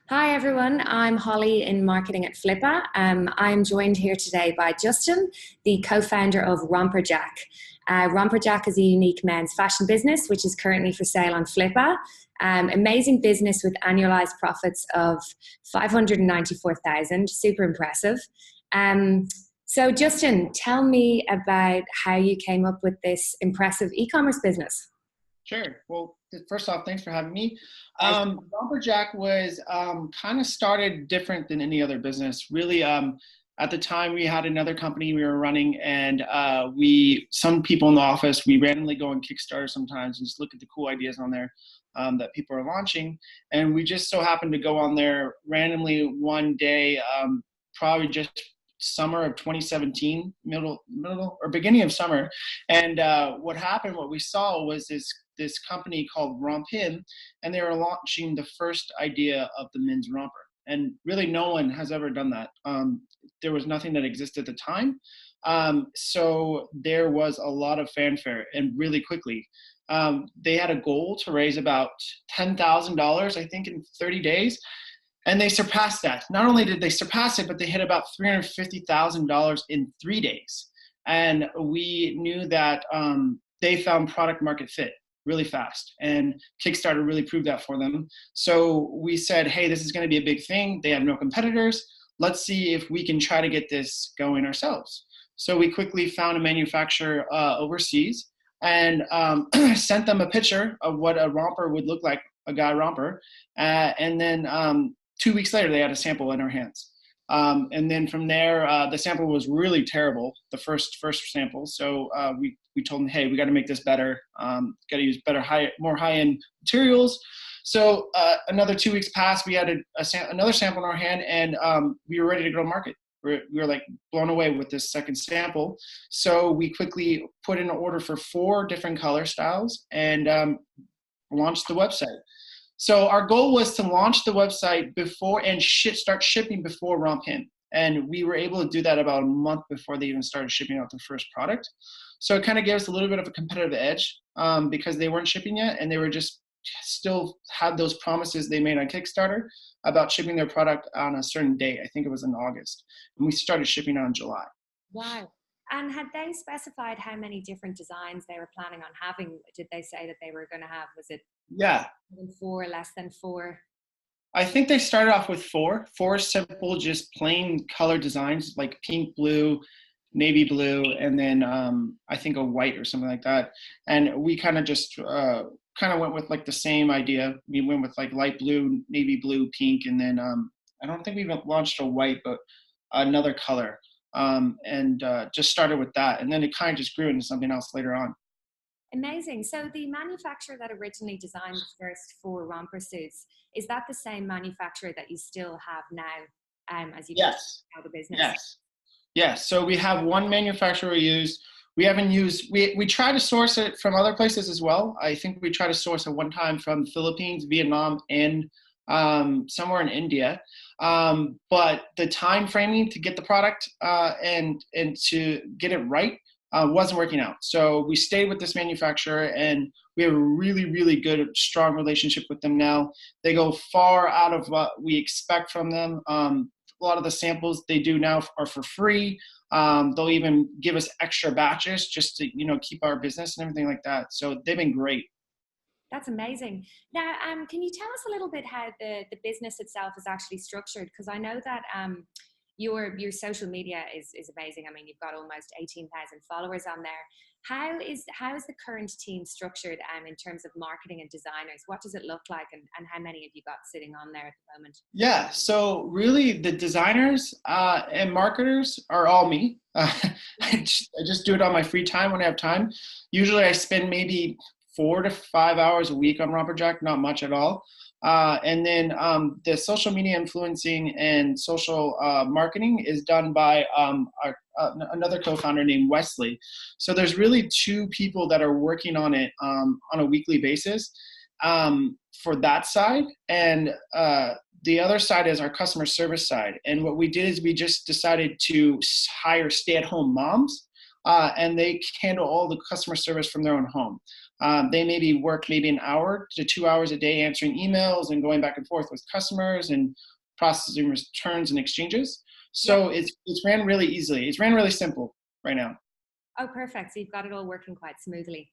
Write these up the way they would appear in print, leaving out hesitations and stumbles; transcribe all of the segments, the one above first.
Hi everyone, I'm Holly in marketing at Flippa. I'm joined here today by Justin, the co-founder of RomperJack. RomperJack is a unique men's fashion business which is currently for sale on Flippa. Amazing business with annualized profits of 594,000, super impressive. So Justin, tell me about how you came up with this impressive e-commerce business. Sure. Well, first off, thanks for having me. RomperJack was kind of started different than any other business. Really, at the time, we had another company we were running, and some people in the office, we randomly go on Kickstarter sometimes and just look at the cool ideas on there that people are launching. And we just so happened to go on there randomly one day, probably just summer of 2017, middle or beginning of summer. And what we saw was this company called Romper, and they were launching the first idea of the men's romper. And really no one has ever done that. There was nothing that existed at the time. So there was a lot of fanfare, and really quickly. They had a goal to raise about $10,000, I think, in 30 days. And they surpassed that. Not only did they surpass it, but they hit about $350,000 in 3 days. And we knew that they found product market fit really fast. And Kickstarter really proved that for them. So we said, hey, this is going to be a big thing. They have no competitors. Let's see if we can try to get this going ourselves. So we quickly found a manufacturer overseas and sent them a picture of what a romper would look like, a guy romper. And then 2 weeks later, they had a sample in our hands. And then from there, the sample was really terrible, the first sample. So we told them, hey, we got to make this better. Got to use more high-end materials. So another 2 weeks passed. We had another sample in our hand, and we were ready to go to market. We were like blown away with this second sample. So we quickly put in an order for 4 different color styles and launched the website. So our goal was to launch the website before and start shipping before Romper. And we were able to do that about a month before they even started shipping out the first product. So it kind of gave us a little bit of a competitive edge because they weren't shipping yet, and they were just still had those promises they made on Kickstarter about shipping their product on a certain date. I think it was in August. And we started shipping on July. Wow. And had they specified how many different designs they were planning on having? Did they say that they were going to have, was it Yeah. more than 4, less than 4? I think they started off with 4 simple, just plain color designs like pink, blue, navy blue, and then I think a white or something like that. And we kind of just went with like the same idea. We went with like light blue, navy blue, pink, and then I don't think we even launched a white, but another color. And just started with that. And then it kind of just grew into something else later on. Amazing. So the manufacturer that originally designed the first 4 romper suits, is that the same manufacturer that you still have now as you Yes. continue the business? Yes. Yes. So we have one manufacturer we use. We haven't used, we try to source it from other places as well. I think we try to source it one time from Philippines, Vietnam, and somewhere in India. But the time framing to get the product and to get it right wasn't working out. So we stayed with this manufacturer, and we have a really, really good, strong relationship with them now. They go far out of what we expect from them. A lot of the samples they do now are for free. They'll even give us extra batches just to, keep our business and everything like that. So they've been great. That's amazing. Now, can you tell us a little bit how the business itself is actually structured? Because I know that your social media is amazing. I mean, you've got almost 18,000 followers on there. How is the current team structured in terms of marketing and designers? What does it look like, and how many have you got sitting on there at the moment? Yeah, so really the designers and marketers are all me. I just do it on my free time when I have time. Usually I spend maybe 4 to 5 hours a week on RomperJack, not much at all. And then the social media influencing and social marketing is done by another co-founder named Wesley. So there's really 2 people that are working on it on a weekly basis for that side. And the other side is our customer service side. And what we did is we just decided to hire stay-at-home moms, and they handle all the customer service from their own home. They maybe work maybe an hour to 2 hours a day answering emails and going back and forth with customers and processing returns and exchanges. Yeah. So it's ran really easily. It's ran really simple right now. Oh, perfect. So you've got it all working quite smoothly.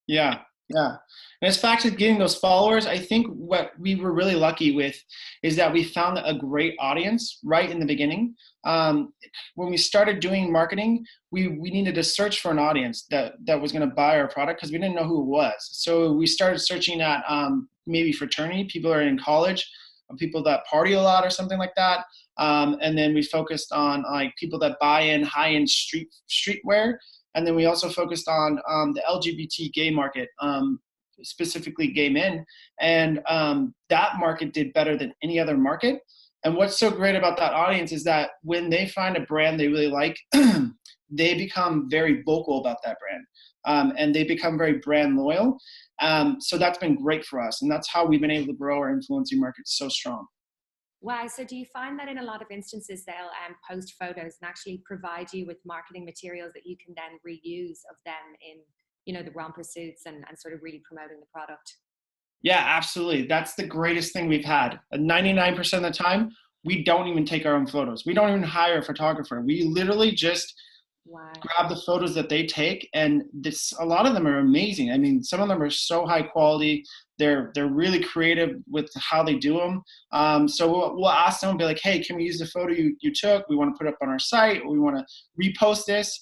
Yeah, yeah. And as fact of getting those followers, I think what we were really lucky with is that we found a great audience right in the beginning. When we started doing marketing, we needed to search for an audience that was going to buy our product because we didn't know who it was. So we started searching at maybe fraternity, people are in college, people that party a lot or something like that. And then we focused on like people that buy in high-end streetwear. And then we also focused on the LGBT gay market, specifically gay men. And that market did better than any other market. And what's so great about that audience is that when they find a brand they really like, they become very vocal about that brand. And they become very brand loyal. So that's been great for us. And that's how we've been able to grow our influencing market so strong. Wow. So do you find that in a lot of instances they'll post photos and actually provide you with marketing materials that you can then reuse of them in, you know, the romper suits and sort of really promoting the product? Yeah, absolutely. That's the greatest thing we've had. 99% of the time, we don't even take our own photos. We don't even hire a photographer. We literally just Wow. grab the photos that they take, and a lot of them are amazing. I mean, some of them are so high quality. They're really creative with how they do them. So we'll ask them and be like, hey, can we use the photo you took? We want to put it up on our site, or we want to repost this.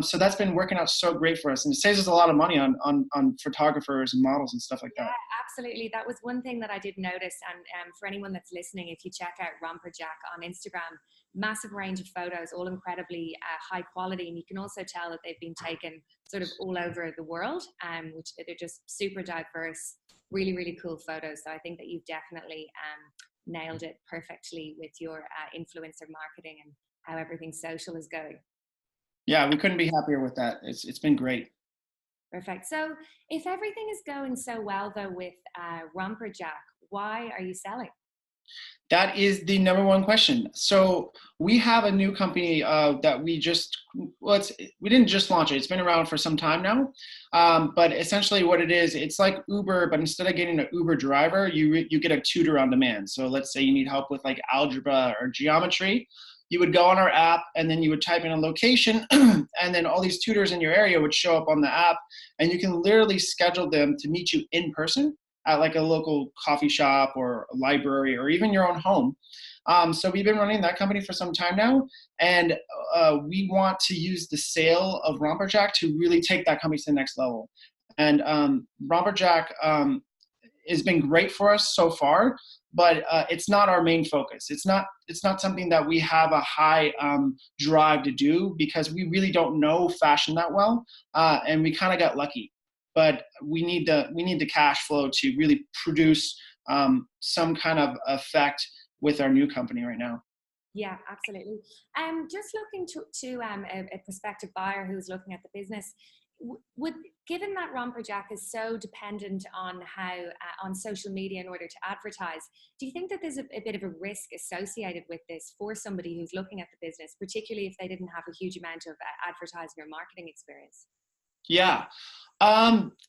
So that's been working out so great for us, and it saves us a lot of money on photographers and models and stuff like that. Yeah, absolutely. That was one thing that I did notice. And for anyone that's listening, if you check out RomperJack on Instagram, massive range of photos, all incredibly high quality. And you can also tell that they've been taken sort of all over the world, which they're just super diverse, really, really cool photos. So I think that you've definitely nailed it perfectly with your influencer marketing and how everything social is going. Yeah, we couldn't be happier with that. It's been great. Perfect. So if everything is going so well though with RomperJack, why are you selling? That is the number one question. So we have a new company that we didn't just launch it. It's been around for some time now. But essentially what it is, it's like Uber, but instead of getting an Uber driver, you get a tutor on demand. So let's say you need help with like algebra or geometry. You would go on our app and then you would type in a location and then all these tutors in your area would show up on the app, and you can literally schedule them to meet you in person at like a local coffee shop or a library or even your own home. So we've been running that company for some time now, and we want to use the sale of RomperJack to really take that company to the next level. And RomperJack has been great for us so far, but it's not our main focus. It's not something that we have a high drive to do because we really don't know fashion that well, and we kind of got lucky. But we need the cash flow to really produce some kind of effect with our new company right now. Yeah, absolutely. Just looking to a prospective buyer who's looking at the business, given that RomperJack is so dependent on how on social media in order to advertise, do you think that there's a bit of a risk associated with this for somebody who's looking at the business, particularly if they didn't have a huge amount of advertising or marketing experience? Yeah.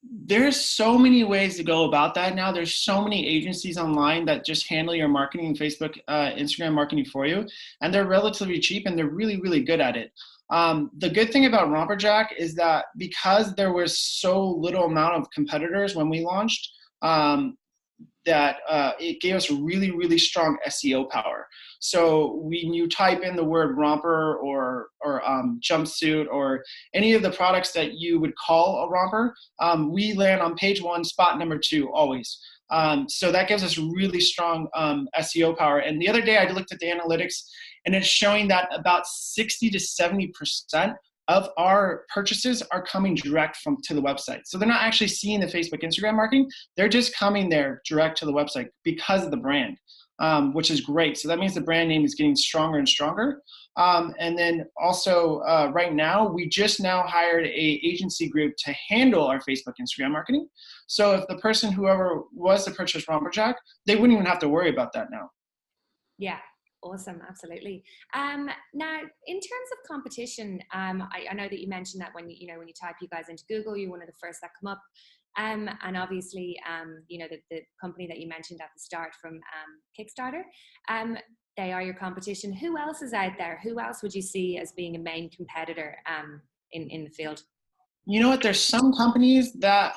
There's so many ways to go about that now. There's so many agencies online that just handle your marketing, Facebook, Instagram marketing for you, and they're relatively cheap and they're really, really good at it. The good thing about RomperJack is that because there was so little amount of competitors when we launched, that it gave us really, really strong SEO power. So when you type in the word romper or jumpsuit or any of the products that you would call a romper, we land on page 1, spot number 2, always. So that gives us really strong SEO power. And the other day I looked at the analytics, and it's showing that about 60 to 70% of our purchases are coming direct to the website. So they're not actually seeing the Facebook, Instagram marketing. They're just coming there direct to the website because of the brand, which is great. So that means the brand name is getting stronger and stronger. And then also right now, we just now hired a agency group to handle our Facebook, Instagram marketing. So if the person, whoever was to purchase RomperJack, they wouldn't even have to worry about that now. Yeah. Awesome, absolutely. Now, in terms of competition, I know that you mentioned that when when you type you guys into Google, you're one of the first that come up. And obviously, the company that you mentioned at the start from Kickstarter, they are your competition. Who else is out there? Who else would you see as being a main competitor in the field? You know what? There's some companies that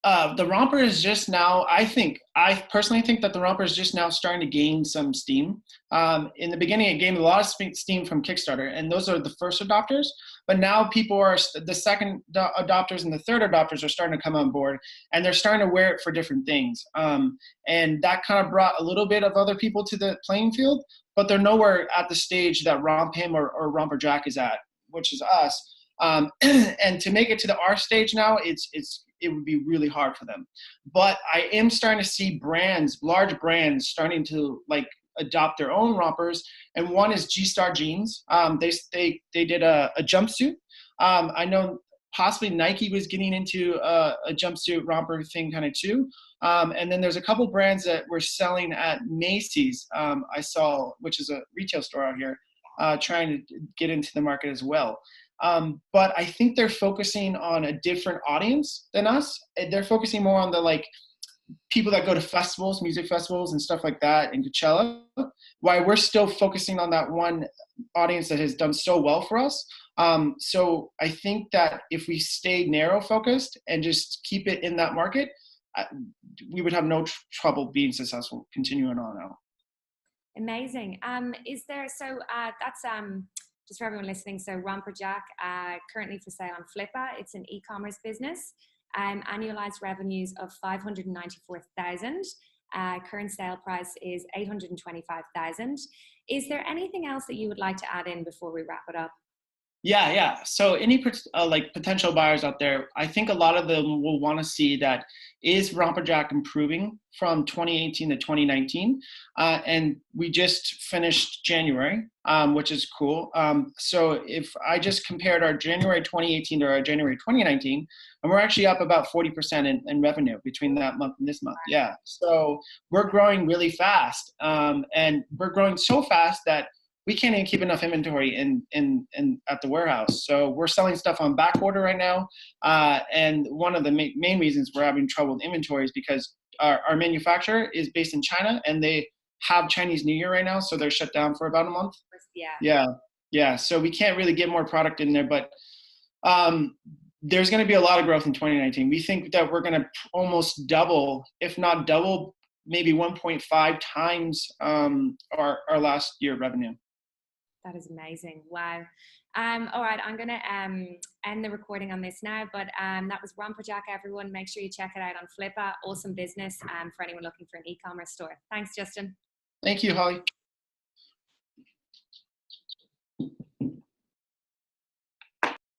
the romper is just now, I personally think that the romper is just now starting to gain some steam. In the beginning, it gained a lot of steam from Kickstarter, and those are the first adopters. But now people are, the second adopters and the third adopters are starting to come on board, and they're starting to wear it for different things. And that kind of brought a little bit of other people to the playing field, but they're nowhere at the stage that RomPim or RomperJack is at, which is us. And to make it to the R stage now, it would be really hard for them. But I am starting to see brands, large brands, starting to like adopt their own rompers. And one is G-Star Jeans. They did a jumpsuit. I know possibly Nike was getting into a jumpsuit romper thing kind of too. And then there's a couple brands that were selling at Macy's. I saw, which is a retail store out here, trying to get into the market as well. But I think they're focusing on a different audience than us. They're focusing more on the like people that go to festivals, music festivals and stuff like that in Coachella, while we're still focusing on that one audience that has done so well for us. So I think that if we stay narrow focused and just keep it in that market, we would have no trouble being successful continuing on out. Amazing. Is there, so that's just for everyone listening, so RomperJack, currently for sale on Flippa. It's an e-commerce business. Annualized revenues of 594,000. Current sale price is 825,000. Is there anything else that you would like to add in before we wrap it up? Yeah. So any like potential buyers out there, I think a lot of them will want to see that is RomperJack improving from 2018 to 2019, and we just finished January, which is cool. So if I just compared our January 2018 to our January 2019, and we're actually up about 40% in revenue between that month and this month. Yeah. So we're growing really fast, and we're growing so fast that we can't even keep enough inventory in at the warehouse. So we're selling stuff on back order right now. And one of the main reasons we're having trouble with inventory is because our manufacturer is based in China, and they have Chinese New Year right now. So they're shut down for about a month. Yeah. So we can't really get more product in there, but there's going to be a lot of growth in 2019. We think that we're going to almost double, if not double, maybe 1.5 times our last year revenue. That is amazing. Wow. All right, I'm going to end the recording on this now, but that was RomperJack, everyone. Make sure you check it out on Flippa. Awesome business for anyone looking for an e-commerce store. Thanks, Justin. Thank you, Holly.